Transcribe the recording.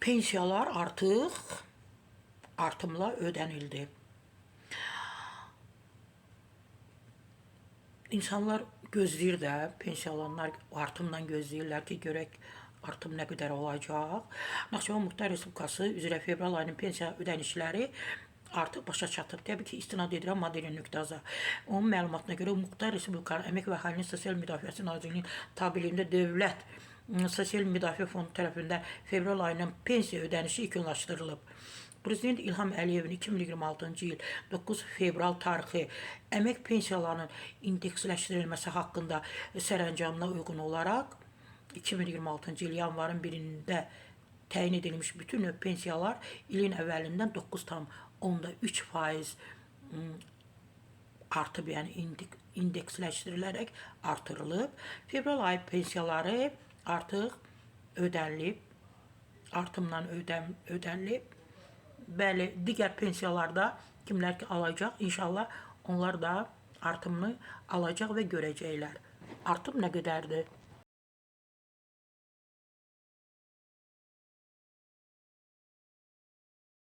pensiyalar artıq artımla ödənildi. İnsanlar gözləyir də, pensiyalanlar artımdan gözləyirlər ki, görək artım nə qədər olacaq. Naxçıvan Muxtar Respublikası üzrə fevral ayının pensiya ödənişləri artıq başa çatıb. Təbii ki, istinad edirəm Madelen.az-a. Onun məlumatına görə Muxtar Respublikanın Əmək və Əhalinin Sosial Müdafiəsi Nazirliyinin tabeliyində Dövlət Sosial Müdafiə Fondu tərəfindən fevral ayının pensiya ödənişi yekunlaşdırılıb. Prezident İlham Əliyevin 2026-cı il 9 fevral tarixi əmək pensiyalarının indeksləşdirilməsi haqqında sərəncamına uyğun olaraq 2026-cı il yanvarın 1-də təyin edilmiş bütün növ pensiyalar ilin əvvəlindən 9,3% artıb, yəni indeksləşdirilərək artırılıb. Fevral ayı pensiyaları artıq ödənilib, artımla ödənilib. Bəli, digər pensiyalarda kimlər ki alacaq, inşallah onlar da artımını alacaq və görəcəklər. Artım nə qədərdir?